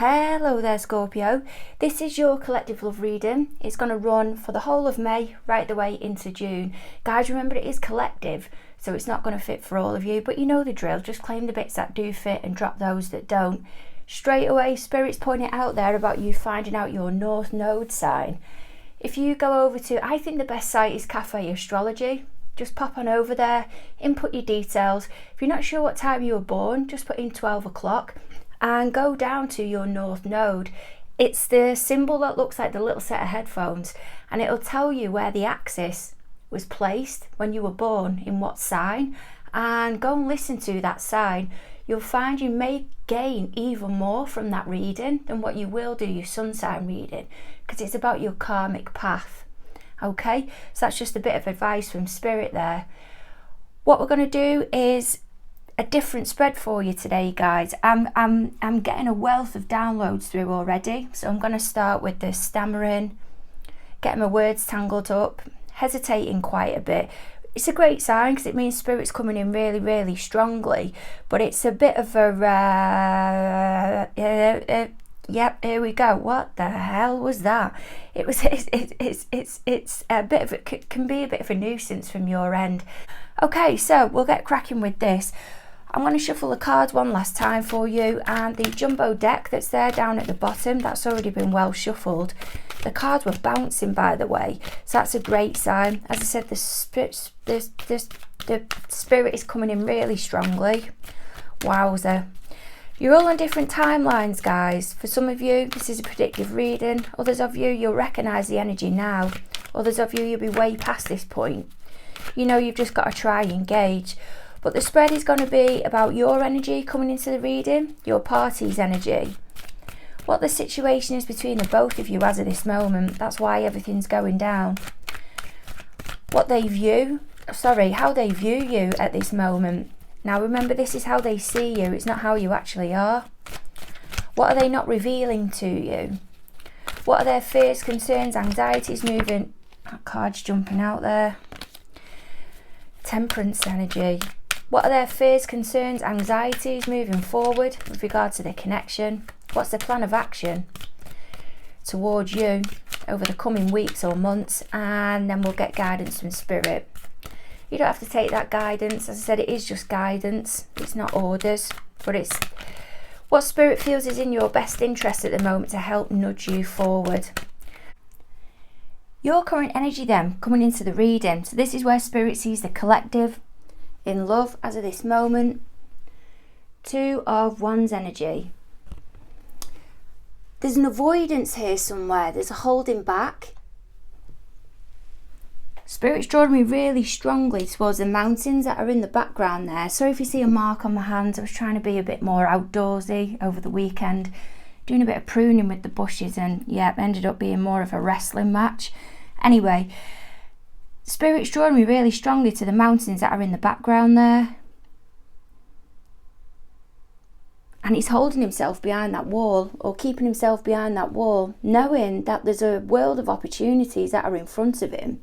Hello there, Scorpio. This is your collective love reading. It's going to run for the whole of May, right the way into June. Guys, remember it is collective, so it's not going to fit for all of you, but you know the drill. Just claim the bits that do fit and drop those that don't. Straight away, Spirit's pointing it out there about you finding out your North Node sign. If you go over to, I think the best site is Cafe Astrology. Just pop on over there, input your details. If you're not sure what time you were born, just put in 12 o'clock. And go down to your North Node. It's the symbol that looks like the little set of headphones, and it'll tell you where the axis was placed when you were born, in what sign, and go and listen to that sign. You'll find you may gain even more from that reading than what you will do your sun sign reading, because it's about your karmic path. Okay, so that's just a bit of advice from Spirit there. What we're going to do is a different spread for you today, guys. I'm getting a wealth of downloads through already, so I'm going to start with the stammering, getting my words tangled up, hesitating quite a bit. It's a great sign because it means Spirit's coming in really, really strongly, but it's a bit of a yep, here we go. What the hell was that? It's a bit of it can be a bit of a nuisance from your end. Okay, so we'll get cracking with this. I'm going to shuffle the cards one last time for you, and the jumbo deck that's there down at the bottom, that's already been well shuffled. The cards were bouncing, by the way, so that's a great sign. As I said, the Spirit is coming in really strongly. Wowza. You're all on different timelines, guys. For some of you, this is a predictive reading. Others of you, you'll recognise the energy now. Others of you, you'll be way past this point. You know you've just got to try and engage. But the spread is going to be about your energy coming into the reading, your party's energy. What the situation is between the both of you as of this moment. That's why everything's going down. How they view you at this moment. Now remember, this is how they see you. It's not how you actually are. What are they not revealing to you? What are their fears, concerns, anxieties moving? That card's jumping out there. Temperance energy. What are their fears, concerns, anxieties moving forward with regard to their connection? What's their plan of action towards you over the coming weeks or months? And then we'll get guidance from Spirit. You don't have to take that guidance. As I said, it is just guidance. It's not orders, but it's what Spirit feels is in your best interest at the moment to help nudge you forward. Your current energy then, coming into the reading. So this is where Spirit sees the collective in love as of this moment. 2 of Wands energy. There's an avoidance here somewhere. There's a holding back. Spirit's drawing me really strongly towards the mountains that are in the background there. So if you see a mark on my hands, I was trying to be a bit more outdoorsy over the weekend, doing a bit of pruning with the bushes, and yeah, ended up being more of a wrestling match. Anyway, Spirit's drawing me really strongly to the mountains that are in the background there. And he's holding himself behind that wall, or keeping himself behind that wall, knowing that there's a world of opportunities that are in front of him.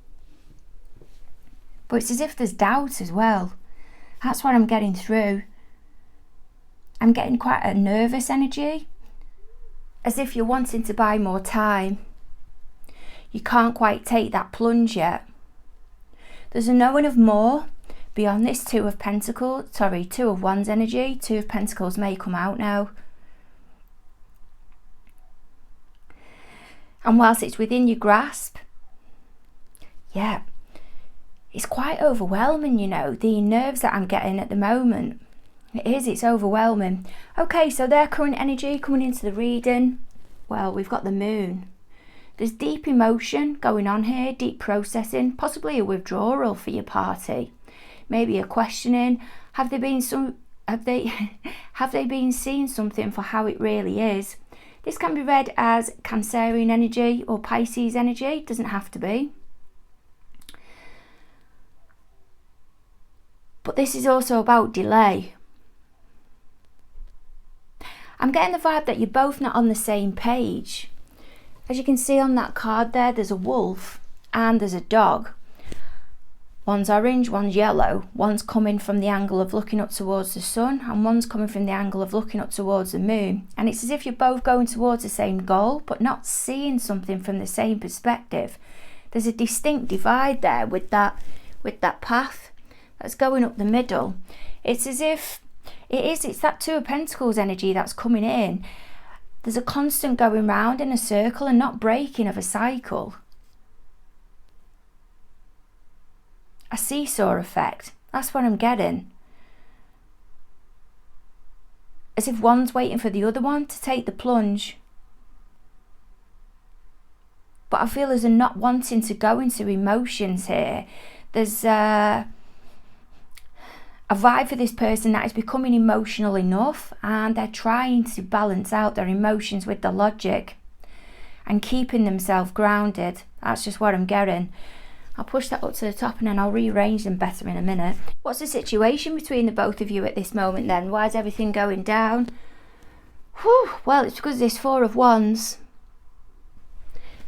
But it's as if there's doubt as well. That's what I'm getting through. I'm getting quite a nervous energy, as if you're wanting to buy more time. You can't quite take that plunge yet. There's a knowing of more beyond this 2 of Wands energy. 2 of Pentacles may come out now. And whilst it's within your grasp, yeah, it's quite overwhelming, you know, the nerves that I'm getting at the moment. It's overwhelming. Okay, so their current energy coming into the reading. Well, we've got the moon. There's deep emotion going on here, deep processing, possibly a withdrawal for your party. Maybe a questioning. Have they been seeing something for how it really is? This can be read as Cancerian energy or Pisces energy. It doesn't have to be. But this is also about delay. I'm getting the vibe that you're both not on the same page. As you can see on that card there, there's a wolf and there's a dog. One's orange, one's yellow, one's coming from the angle of looking up towards the sun, and one's coming from the angle of looking up towards the moon. And it's as if you're both going towards the same goal, but not seeing something from the same perspective. There's a distinct divide there with that path that's going up the middle. It's as if it's that Two of Pentacles energy that's coming in. There's a constant going round in a circle and not breaking of a cycle. A seesaw effect. That's what I'm getting. As if one's waiting for the other one to take the plunge. But I feel there's a not wanting to go into emotions here. There's a vibe for this person that is becoming emotional enough, and they're trying to balance out their emotions with the logic and keeping themselves grounded. That's just what I'm getting. I'll push that up to the top and then I'll rearrange them better in a minute. What's the situation between the both of you at this moment then? Why is everything going down? Whew, well, it's because of this Four of Wands.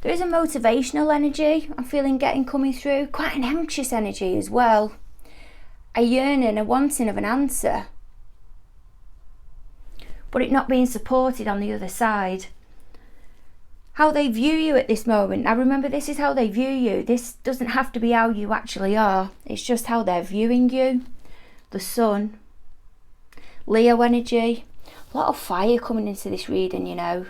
There is a motivational energy I'm feeling getting coming through. Quite an anxious energy as well. A yearning, a wanting of an answer. But it not being supported on the other side. How they view you at this moment. Now remember, this is how they view you. This doesn't have to be how you actually are. It's just how they're viewing you. The Sun. Leo energy. A lot of fire coming into this reading, you know.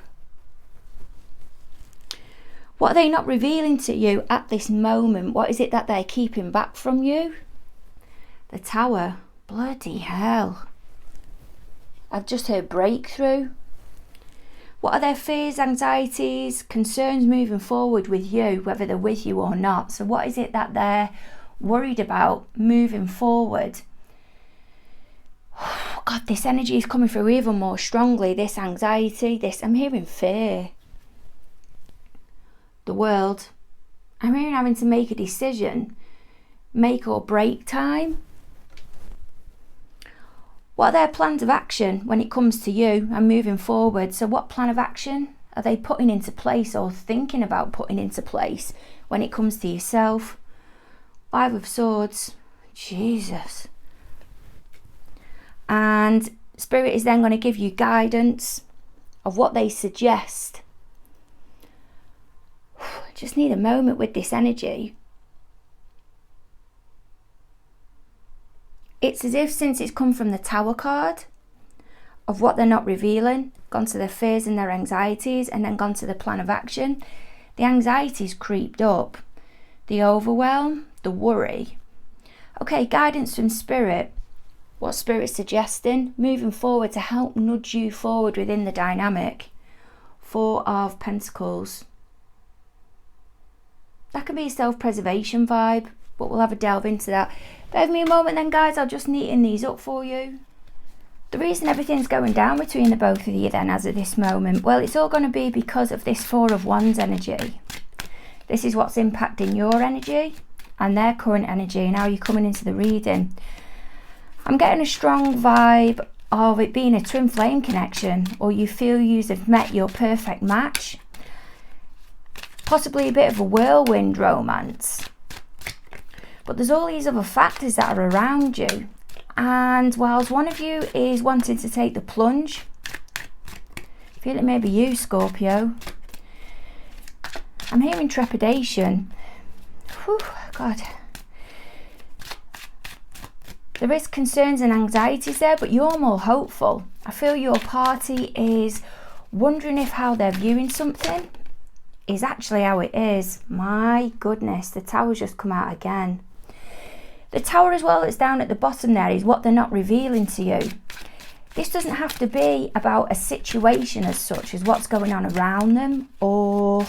What are they not revealing to you at this moment? What is it that they're keeping back from you? The Tower. Bloody hell. I've just heard breakthrough. What are their fears, anxieties, concerns moving forward with you, whether they're with you or not? So what is it that they're worried about moving forward? Oh God, this energy is coming through even more strongly. This anxiety, I'm hearing fear. The World. I'm hearing having to make a decision. Make or break time. What are their plans of action when it comes to you and moving forward? So what plan of action are they putting into place or thinking about putting into place when it comes to yourself? Five of Swords. Jesus. And Spirit is then going to give you guidance of what they suggest. Just need a moment with this energy. It's as if since it's come from the Tower card of what they're not revealing, gone to their fears and their anxieties, and then gone to the plan of action, the anxiety's creeped up, the overwhelm, the worry. Okay, guidance from Spirit. What Spirit's suggesting, moving forward to help nudge you forward within the dynamic. Four of Pentacles. That can be a self-preservation vibe, but we'll have a delve into that. Bear with me a moment then, guys. I'll just neaten these up for you. The reason everything's going down between the both of you then as of this moment, well, it's all going to be because of this Four of Wands energy. This is what's impacting your energy and their current energy and how you're coming into the reading. I'm getting a strong vibe of it being a twin flame connection, or you feel you have met your perfect match. Possibly a bit of a whirlwind romance. But there's all these other factors that are around you. And whilst one of you is wanting to take the plunge, I feel it may be you, Scorpio. I'm hearing trepidation. Whew, God. There is concerns and anxieties there, but you're more hopeful. I feel your party is wondering if how they're viewing something is actually how it is. My goodness, the Tower's just come out again. The Tower as well that's down at the bottom there is what they're not revealing to you. This doesn't have to be about a situation as such as what's going on around them, or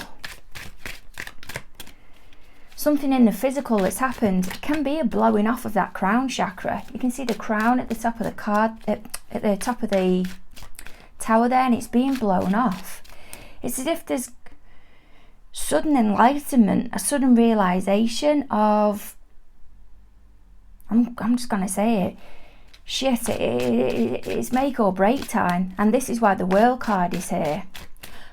something in the physical that's happened. It can be a blowing off of that crown chakra. You can see the crown at the top of the card, at the top of the Tower there, and it's being blown off. It's as if there's sudden enlightenment, a sudden realization of, I'm just going to say it, shit, it's make or break time. And this is why the World card is here.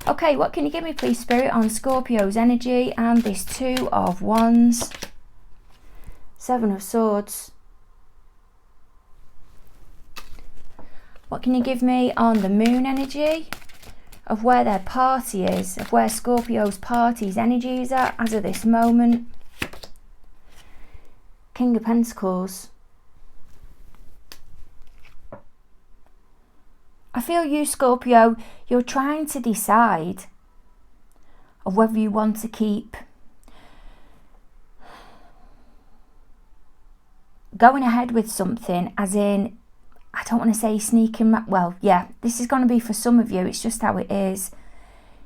Okay, what can you give me please, Spirit, on Scorpio's energy and this Two of Wands? Seven of Swords. What can you give me on the moon energy of where their party is, of where Scorpio's party's energy is at as of this moment? King of Pentacles. I feel you, Scorpio, you're trying to decide of whether you want to keep going ahead with something, as in, I don't want to say sneaking, well, yeah, this is going to be for some of you, it's just how it is.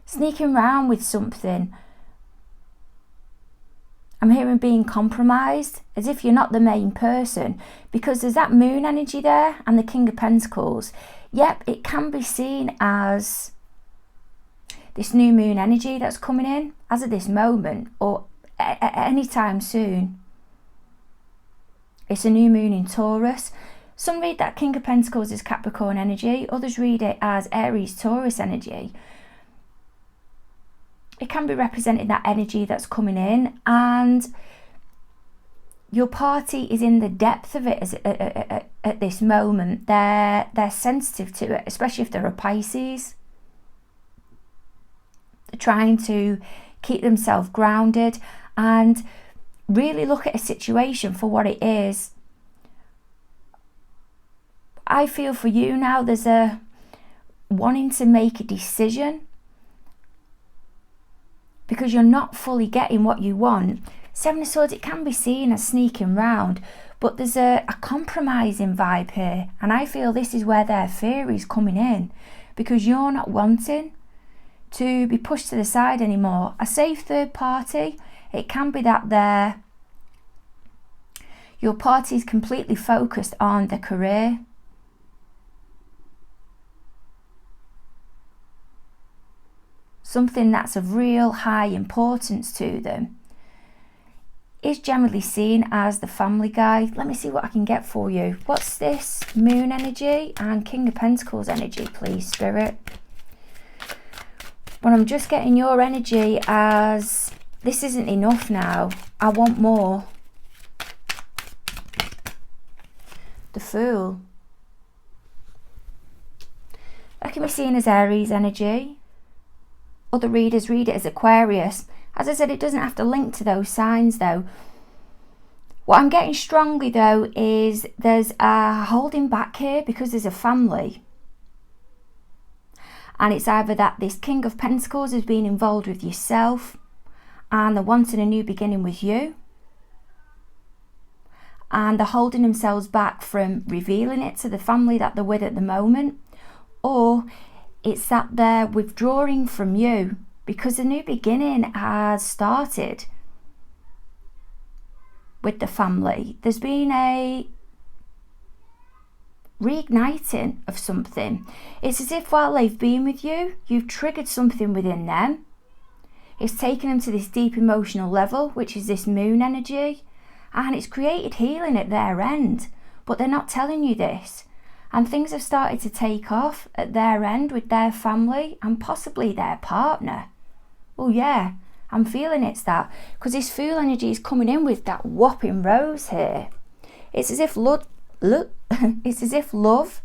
Sneaking around with something. I'm hearing being compromised, as if you're not the main person, because there's that moon energy there and the King of Pentacles. Yep, it can be seen as this new moon energy that's coming in as of this moment, or at any time soon. It's a new moon in Taurus. Some read that King of Pentacles as Capricorn energy, others read it as Aries Taurus energy. It can be representing that energy that's coming in, and your party is in the depth of it at this moment. They're sensitive to it, especially if they're a Pisces. They're trying to keep themselves grounded and really look at a situation for what it is. I feel for you now, there's a wanting to make a decision because you're not fully getting what you want. Seven of Swords, it can be seen as sneaking round, but there's a compromising vibe here, and I feel this is where their fear is coming in, because you're not wanting to be pushed to the side anymore. A safe third party, it can be that your party is completely focused on their career. Something that's of real high importance to them is generally seen as the family guy. Let me see what I can get for you. What's this moon energy and King of Pentacles energy, please, Spirit? But I'm just getting your energy as this isn't enough now. I want more. The Fool. That can be seen as Aries energy. Other readers read it as Aquarius. As I said, it doesn't have to link to those signs though. What I'm getting strongly though is there's a holding back here because there's a family. And it's either that this King of Pentacles has been involved with yourself and they're wanting a new beginning with you. And they're holding themselves back from revealing it to the family that they're with at the moment. Or it's that they're withdrawing from you because the new beginning has started with the family. There's been a reigniting of something. It's as if while they've been with you, you've triggered something within them. It's taken them to this deep emotional level, which is this moon energy, and it's created healing at their end, but they're not telling you this. And things have started to take off at their end with their family and possibly their partner. Oh yeah, I'm feeling it's that. Because this Fool energy is coming in with that whopping rose here. It's as if it's as if love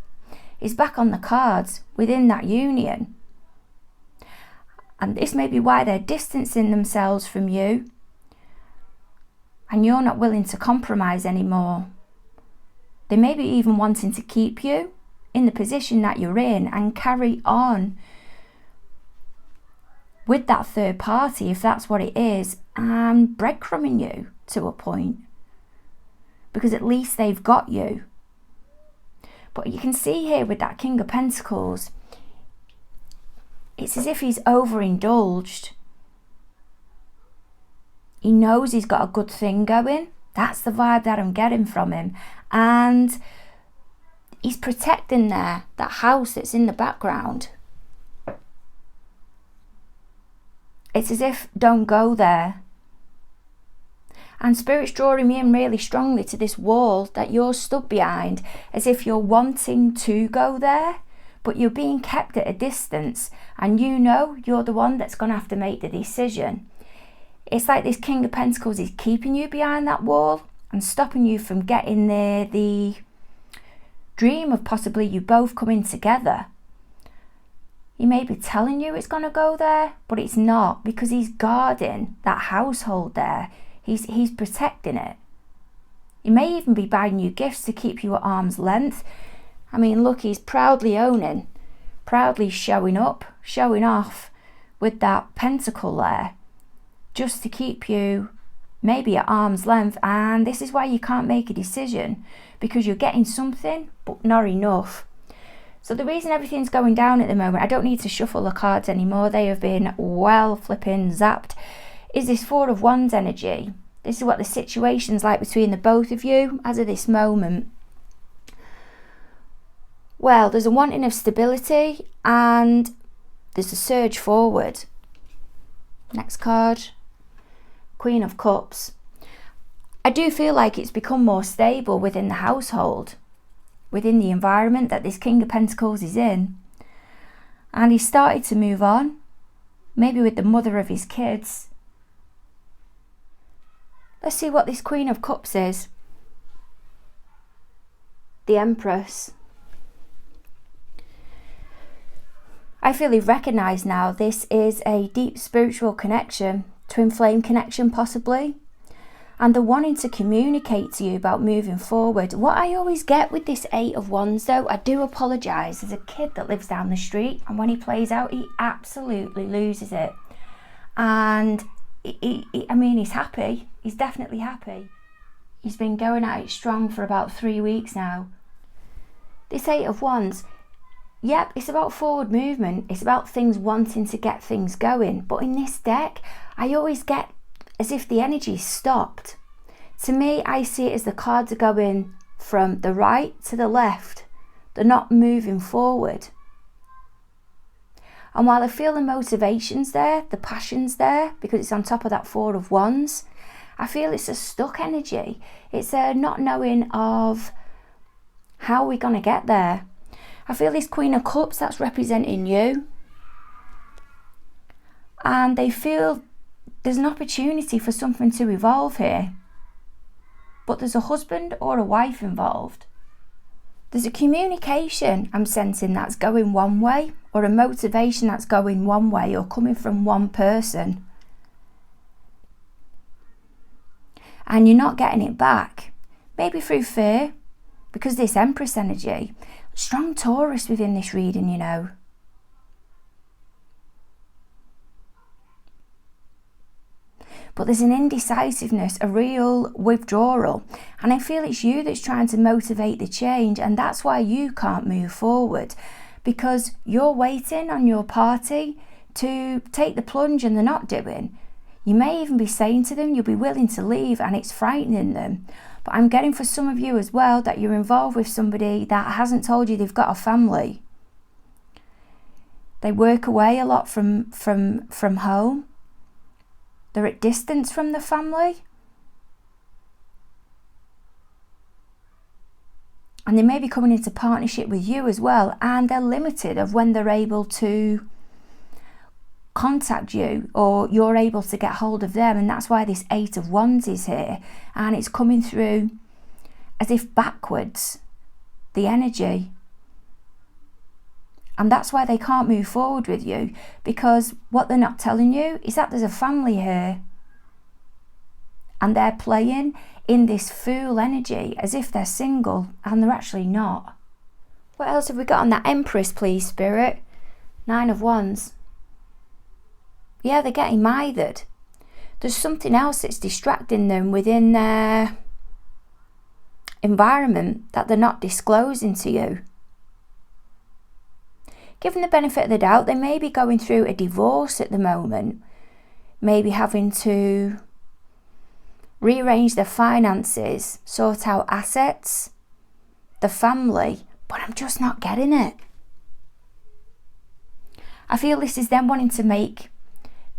is back on the cards within that union. And this may be why they're distancing themselves from you. And you're not willing to compromise anymore. They may be even wanting to keep you in the position that you're in and carry on with that third party, if that's what it is, and breadcrumbing you to a point. Because at least they've got you. But you can see here with that King of Pentacles, it's as if he's overindulged. He knows he's got a good thing going. That's the vibe that I'm getting from him. And he's protecting that house that's in the background. It's as if, don't go there. And Spirit's drawing me in really strongly to this wall that you're stood behind, as if you're wanting to go there, but you're being kept at a distance, and you know you're the one that's going to have to make the decision. It's like this King of Pentacles is keeping you behind that wall, and stopping you from getting there, the dream of possibly you both coming together. He may be telling you it's going to go there, but it's not, because he's guarding that household there. He's protecting it. He may even be buying you gifts to keep you at arm's length. I mean, look, he's proudly owning, proudly showing up, showing off with that pentacle there, just to keep you maybe at arm's length. And this is why you can't make a decision, because you're getting something, but not enough. So the reason everything's going down at the moment, I don't need to shuffle the cards anymore, they have been well flipping zapped, is this Four of Wands energy. This is what the situation's like between the both of you as of this moment. Well, there's a wanting of stability and there's a surge forward. Next card, Queen of Cups. I do feel like it's become more stable within the household, within the environment that this King of Pentacles is in. And he's started to move on, maybe with the mother of his kids. Let's see what this Queen of Cups is. The Empress. I feel you've recognised now this is a deep spiritual connection, twin flame connection possibly. And they're wanting to communicate to you about moving forward. What I always get with this Eight of Wands though, I do apologise, there's a kid that lives down the street and when he plays out he absolutely loses it. And I mean, he's happy, he's definitely happy. He's been going at it strong for about 3 weeks now. This Eight of Wands, yep, it's about forward movement, it's about things wanting to get things going. But in this deck, I always get as if the energy stopped. To me, I see it as the cards are going from the right to the left. They're not moving forward. And while I feel the motivation's there, the passion's there, because it's on top of that Four of Wands, I feel it's a stuck energy. It's a not knowing of how we're going to get there. I feel this Queen of Cups, that's representing you. And they feel there's an opportunity for something to evolve here. But there's a husband or a wife involved. There's a communication I'm sensing that's going one way, or a motivation that's going one way or coming from one person. And you're not getting it back. Maybe through fear, because this Empress energy, strong Taurus within this reading, you know. But there's an indecisiveness, a real withdrawal. And I feel it's you that's trying to motivate the change. And that's why you can't move forward. Because you're waiting on your party to take the plunge and they're not doing. You may even be saying to them you'll be willing to leave and it's frightening them. But I'm getting for some of you as well that you're involved with somebody that hasn't told you they've got a family. They work away a lot from home. They're at distance from the family. And they may be coming into partnership with you as well. And they're limited of when they're able to contact you or you're able to get hold of them. And that's why this Eight of Wands is here. And it's coming through as if backwards, the energy. And that's why they can't move forward with you, because what they're not telling you is that there's a family here. And they're playing in this Fool energy as if they're single, and they're actually not. What else have we got on that Empress, please, Spirit? Nine of Wands. Yeah, they're getting mithered. There's something else that's distracting them within their environment that they're not disclosing to you. Given the benefit of the doubt, they may be going through a divorce at the moment. Maybe having to rearrange their finances, sort out assets, the family, but I'm just not getting it. I feel this is them wanting to make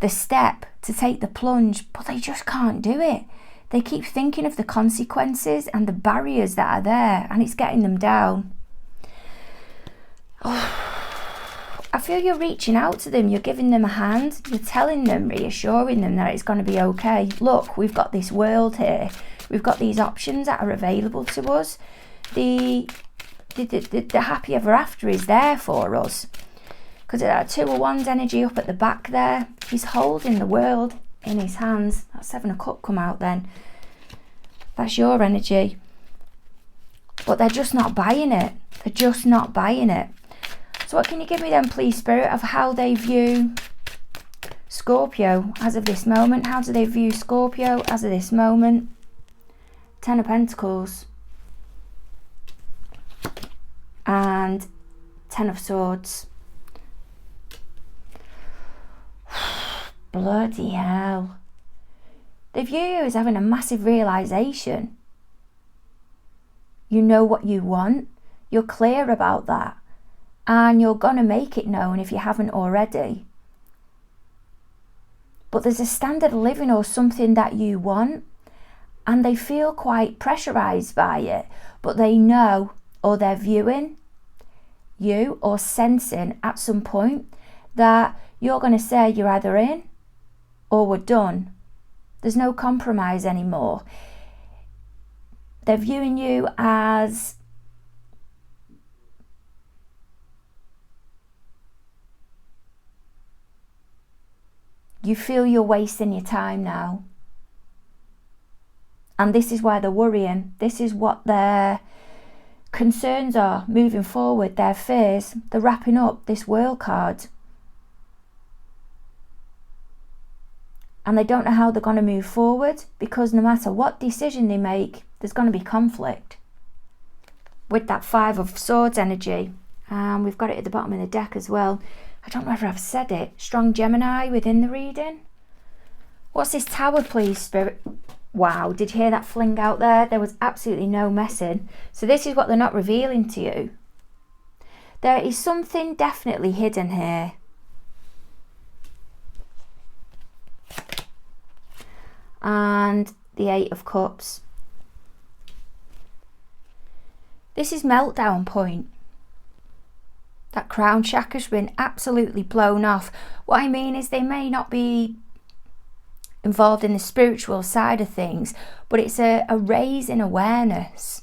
the step to take the plunge, but they just can't do it. They keep thinking of the consequences and the barriers that are there, and it's getting them down. I feel you're reaching out to them, you're giving them a hand, you're telling them, reassuring them that it's going to be okay. Look, we've got this world here. we've got these options that are available to us. The happy ever after is there for us. Because that 2 of Wands energy up at the back there, he's holding the world in his hands. That 7 of Cups come out then. That's your energy. But they're just not buying it. They're just not buying it. So what can you give me then, please, Spirit, of how they view Scorpio as of this moment? How do they view Scorpio as of this moment? 10 of Pentacles. And 10 of Swords. Bloody hell. They view you as having a massive realisation. You know what you want. You're clear about that. And you're going to make it known if you haven't already. But there's a standard of living or something that you want. And they feel quite pressurised by it. But they know, or they're viewing you or sensing at some point that you're going to say you're either in or we're done. There's no compromise anymore. They're viewing you as you feel you're wasting your time now. And this is why they're worrying. This is what their concerns are moving forward, their fears. They're wrapping up this World card. And they don't know how they're going to move forward, because no matter what decision they make, there's going to be conflict. With that 5 of Swords energy, and we've got it at the bottom of the deck as well. I don't know if I've said it. Strong Gemini within the reading. What's this Tower, please, Spirit? Wow, did you hear that fling out there? There was absolutely no messing. So this is what they're not revealing to you. There is something definitely hidden here. And the 8 of Cups. This is meltdown point. That crown chakra's been absolutely blown off. What I mean is they may not be involved in the spiritual side of things, but it's a raise in awareness.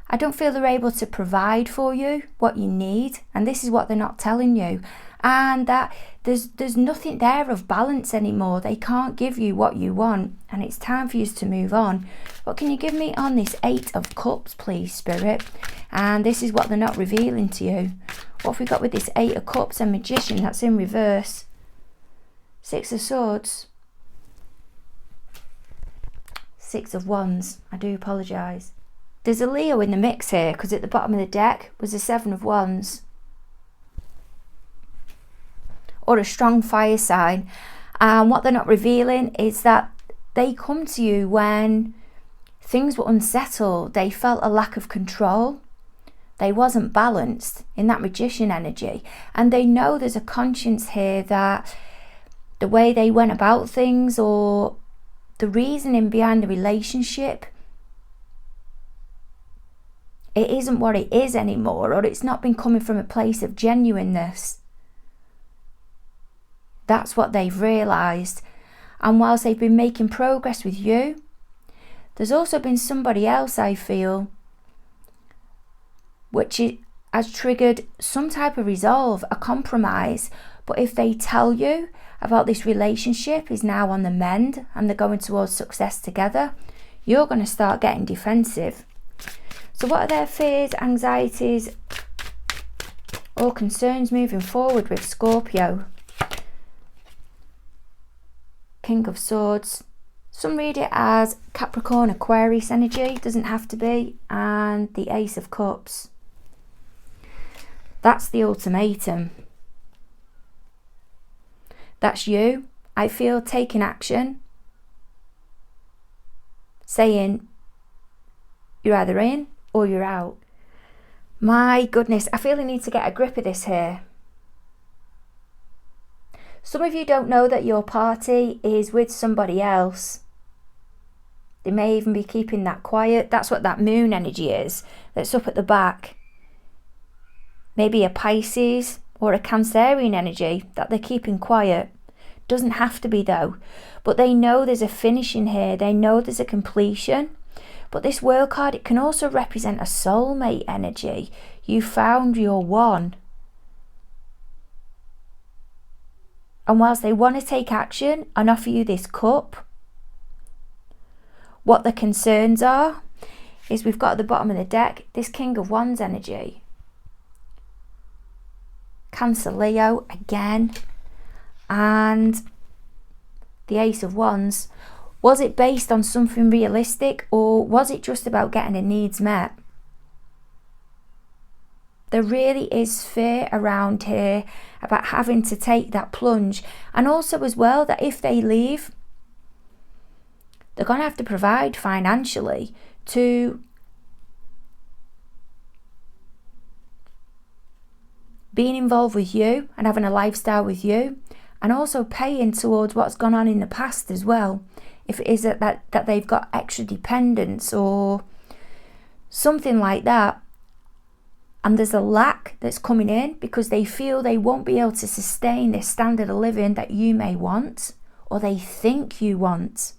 I don't feel they're able to provide for you what you need, and this is what they're not telling you. And that there's nothing there of balance anymore. They can't give you what you want, and it's time for you to move on. What can you give me on this 8 of Cups, please, Spirit? And this is what they're not revealing to you. What have we got with this 8 of Cups and Magician? That's in reverse. 6 of Swords. 6 of Wands. I do apologise. There's a Leo in the mix here, because at the bottom of the deck was a 7 of Wands. Or a strong fire sign. And what they're not revealing is that they come to you when things were unsettled. They felt a lack of control. They wasn't balanced in that Magician energy. And they know there's a conscience here that the way they went about things, or the reasoning behind the relationship, it isn't what it is anymore, or it's not been coming from a place of genuineness. That's what they've realised. And whilst they've been making progress with you, there's also been somebody else, I feel, which has triggered some type of resolve, a compromise. But if they tell you about this relationship is now on the mend and they're going towards success together, you're going to start getting defensive. So what are their fears, anxieties, or concerns moving forward with Scorpio? King of Swords. Some read it as Capricorn, Aquarius energy, doesn't have to be. And the Ace of Cups. That's the ultimatum. That's you, I feel, taking action. Saying you're either in or you're out. My goodness, I feel I need to get a grip of this here. Some of you don't know that your party is with somebody else. They may even be keeping that quiet. That's what that moon energy is, that's up at the back. Maybe a Pisces or a Cancerian energy that they're keeping quiet. Doesn't have to be though. But they know there's a finishing here. They know there's a completion. But this World card, it can also represent a soulmate energy. You found your one. And whilst they want to take action and offer you this cup, what the concerns are is we've got at the bottom of the deck this King of Wands energy. Cancer, Leo again, and the Ace of Wands. Was it based on something realistic, or was it just about getting the needs met? There really is fear around here about having to take that plunge, and also as well that if they leave, they're going to have to provide financially to being involved with you and having a lifestyle with you, and also paying towards what's gone on in the past as well. If it is that they've got extra dependents or something like that, and there's a lack that's coming in because they feel they won't be able to sustain this standard of living that you may want or they think you want.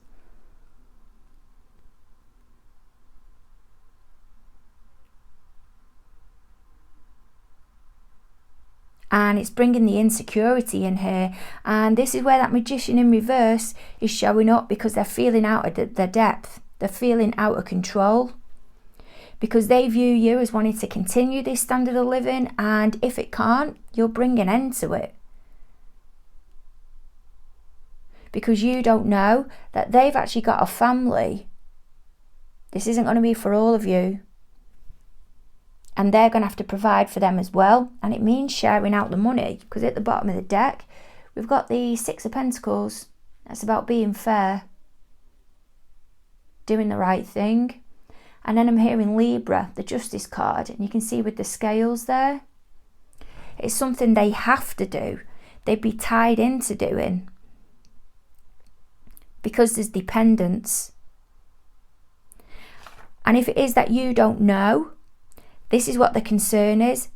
And it's bringing the insecurity in here, and this is where that Magician in reverse is showing up, because they're feeling out of their depth. They're feeling out of control because they view you as wanting to continue this standard of living, and if it can't, you'll bring an end to it, because you don't know that they've actually got a family. This isn't going to be for all of you. And they're going to have to provide for them as well. And it means sharing out the money, because at the bottom of the deck, we've got the Six of Pentacles. That's about being fair, doing the right thing. And then I'm hearing Libra, the Justice card. And you can see with the scales there, it's something they have to do. They'd be tied into doing, because there's dependence. And if it is that you don't know, this is what the concern is.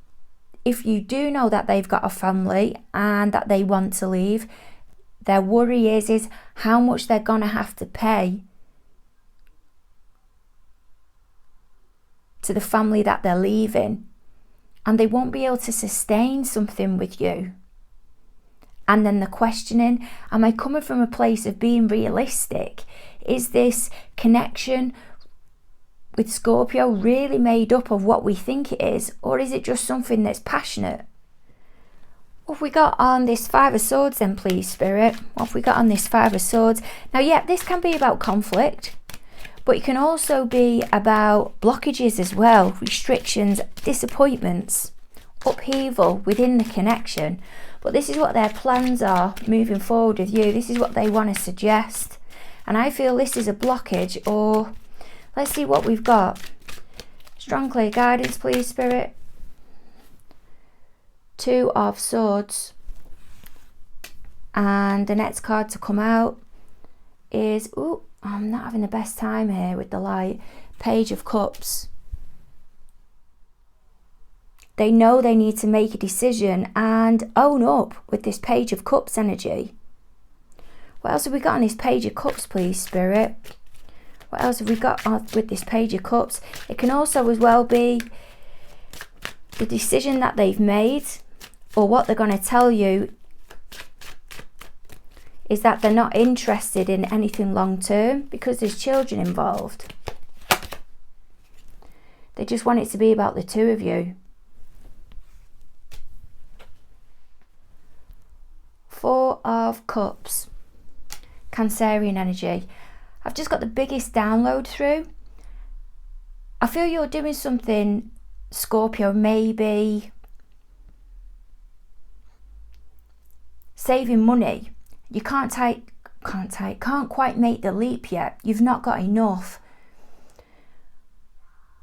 If you do know that they've got a family and that they want to leave, their worry is how much they're going to have to pay to the family that they're leaving. And they won't be able to sustain something with you. And then the questioning, am I coming from a place of being realistic? Is this connection with Scorpio really made up of what we think it is, or is it just something that's passionate? What have we got on this Five of Swords then, please, Spirit? What have we got on this Five of Swords? Now, yeah, this can be about conflict, but it can also be about blockages as well, restrictions, disappointments, upheaval within the connection. But this is what their plans are moving forward with you. This is what they want to suggest. And I feel this is a blockage, or let's see what we've got. Strong, clear guidance, please, Spirit. Two of Swords. And the next card to come out is, ooh, I'm not having the best time here with the light. Page of Cups. They know they need to make a decision and own up with this Page of Cups energy. What else have we got on this Page of Cups, please, Spirit? What else have we got with this Page of Cups? It can also as well be the decision that they've made, or what they're going to tell you is that they're not interested in anything long term because there's children involved. They just want it to be about the two of you. Four of Cups. Cancerian energy. I've just got the biggest download through. I feel you're doing something, Scorpio, maybe saving money. You can't quite make the leap yet. You've not got enough.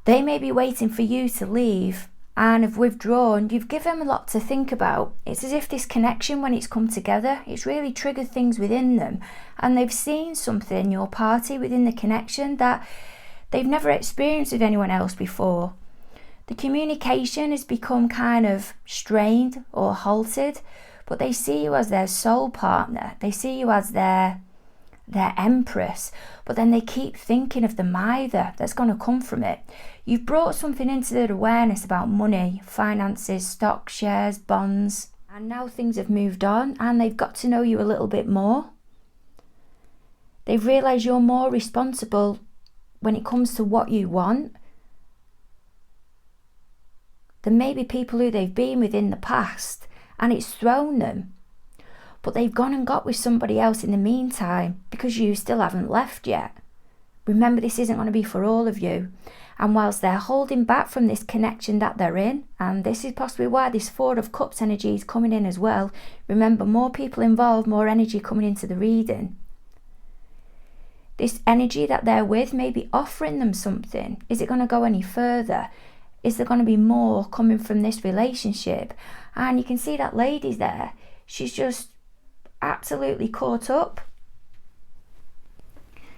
They may be waiting for you to leave and have withdrawn. You've given them a lot to think about. It's as if this connection, when it's come together, it's really triggered things within them, and they've seen something in your party within the connection that they've never experienced with anyone else before. The communication has become kind of strained or halted, but they see you as their soul partner. They see you as their empress, but then they keep thinking of the mither that's going to come from it. You've brought something into their awareness about money, finances, stock, shares, bonds, and now things have moved on and they've got to know you a little bit more. They've realised you're more responsible when it comes to what you want than maybe people who they've been with in the past, and it's thrown them. But they've gone and got with somebody else in the meantime because you still haven't left yet. Remember, this isn't going to be for all of you. And whilst they're holding back from this connection that they're in, and this is possibly why this Four of Cups energy is coming in as well. Remember, more people involved, more energy coming into the reading. This energy that they're with may be offering them something. Is it going to go any further? Is there going to be more coming from this relationship? And you can see that lady's there. She's just absolutely caught up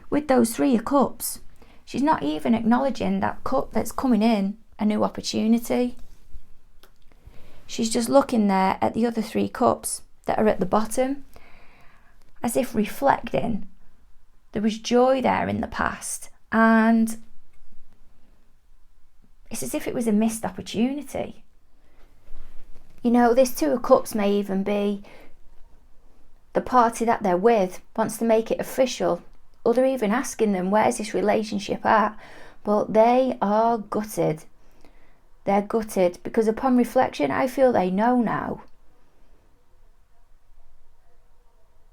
with those Three of Cups. She's not even acknowledging that cup that's coming in, a new opportunity. She's just looking there at the other 3 cups that are at the bottom, as if reflecting. There was joy there in the past, and it's as if it was a missed opportunity. You know, this Two of Cups may even be the party that they're with wants to make it official, or they're even asking them, where's this relationship at? But they are gutted. They're gutted because upon reflection, I feel they know now.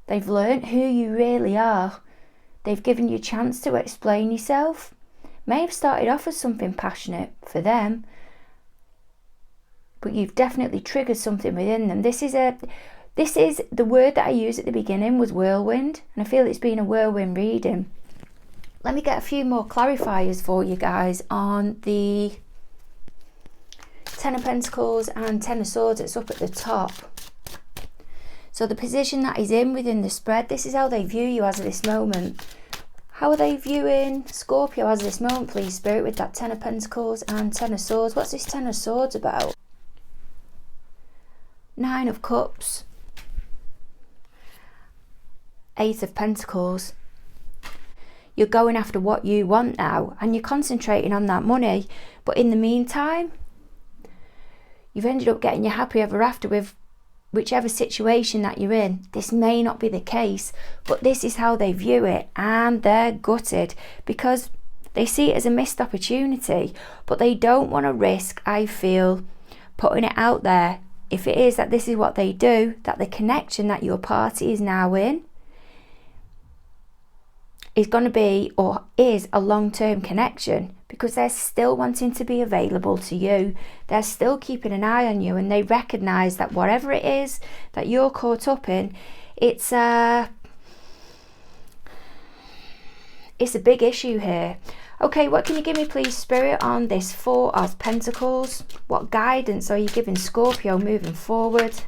They've learnt who you really are. They've given you a chance to explain yourself. May have started off as something passionate for them, but you've definitely triggered something within them. This is the word that I used at the beginning was whirlwind, and I feel it's been a whirlwind reading. Let me get a few more clarifiers for you guys on the Ten of Pentacles and Ten of Swords that's up at the top. So the position that is in within the spread, this is how they view you as of this moment. How are they viewing Scorpio as of this moment, please, Spirit, with that Ten of Pentacles and Ten of Swords? What's this Ten of Swords about? Nine of Cups. Eight of Pentacles. You're going after what you want now, and you're concentrating on that money. But in the meantime, you've ended up getting your happy ever after with whichever situation that you're in. This may not be the case, but this is how they view it, and they're gutted because they see it as a missed opportunity, but they don't want to risk, I feel, putting it out there. If it is that this is what they do, that the connection that your party is now in is going to be, or is, a long-term connection, because they're still wanting to be available to you. They're still keeping an eye on you, and they recognise that whatever it is that you're caught up in, it's a big issue here. Okay, what can you give me, please, Spirit, on this Four of Pentacles? What guidance are you giving Scorpio moving forward?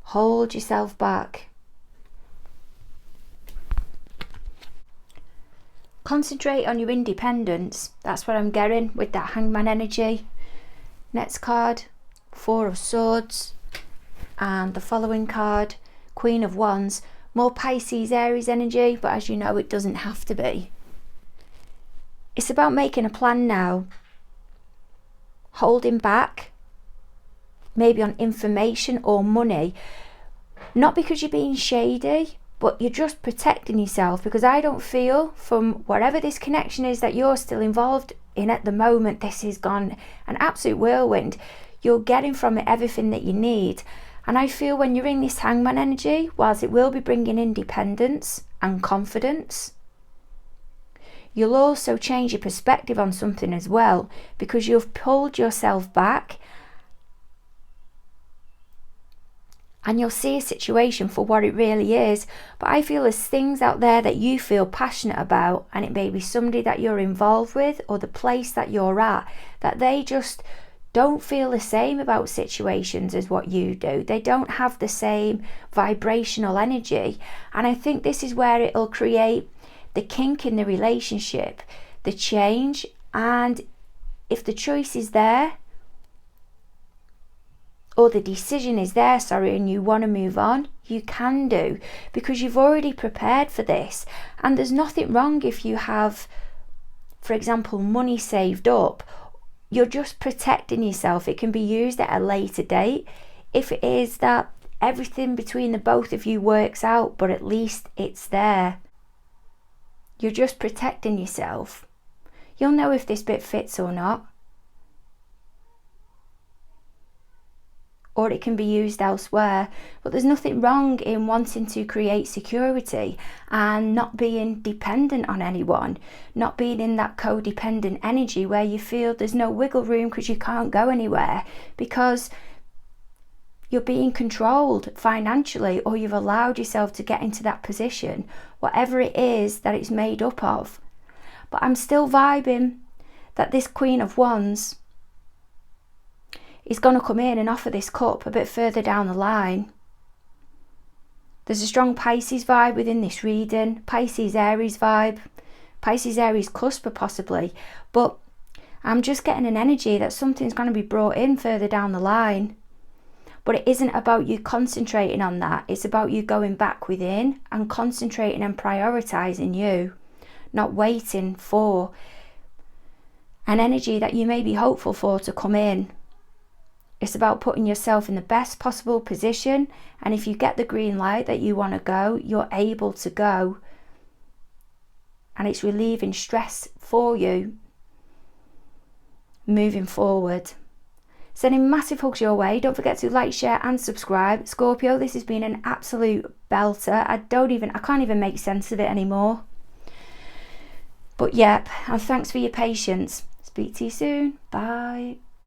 Hold yourself back. Concentrate on your independence. That's what I'm getting with that Hangman energy. Next card, Four of Swords. And the following card, Queen of Wands. More Pisces, Aries energy, but as you know, it doesn't have to be. It's about making a plan now. Holding back, maybe on information or money. Not because you're being shady, but you're just protecting yourself, because I don't feel, from whatever this connection is that you're still involved in at the moment, this has gone an absolute whirlwind. You're getting from it everything that you need. And I feel when you're in this Hangman energy, whilst it will be bringing independence and confidence, you'll also change your perspective on something as well, because you've pulled yourself back and you'll see a situation for what it really is. But I feel there's things out there that you feel passionate about, and it may be somebody that you're involved with or the place that you're at, that they just don't feel the same about situations as what you do. They don't have the same vibrational energy. And I think this is where it'll create the kink in the relationship, the change. And if the choice is there, or the decision is there, and you want to move on, you can do, because you've already prepared for this. And there's nothing wrong if you have, for example, money saved up. You're just protecting yourself. It can be used at a later date if it is that everything between the both of you works out, but at least it's there. You're just protecting yourself. You'll know if this bit fits or not. Or it can be used elsewhere. But there's nothing wrong in wanting to create security and not being dependent on anyone, not being in that codependent energy where you feel there's no wiggle room because you can't go anywhere, because you're being controlled financially, or you've allowed yourself to get into that position, whatever it is that it's made up of. But I'm still vibing that this Queen of Wands is going to come in and offer this cup a bit further down the line. There's a strong Pisces vibe within this reading, Pisces Aries vibe, Pisces Aries cusp possibly, but I'm just getting an energy that something's going to be brought in further down the line. But it isn't about you concentrating on that, it's about you going back within and concentrating and prioritising you, not waiting for an energy that you may be hopeful for to come in. It's about putting yourself in the best possible position, and if you get the green light that you want to go, you're able to go. And it's relieving stress for you moving forward. Sending massive hugs your way. Don't forget to like, share and subscribe. Scorpio, this has been an absolute belter. I can't even make sense of it anymore. But yep, and thanks for your patience. Speak to you soon. Bye.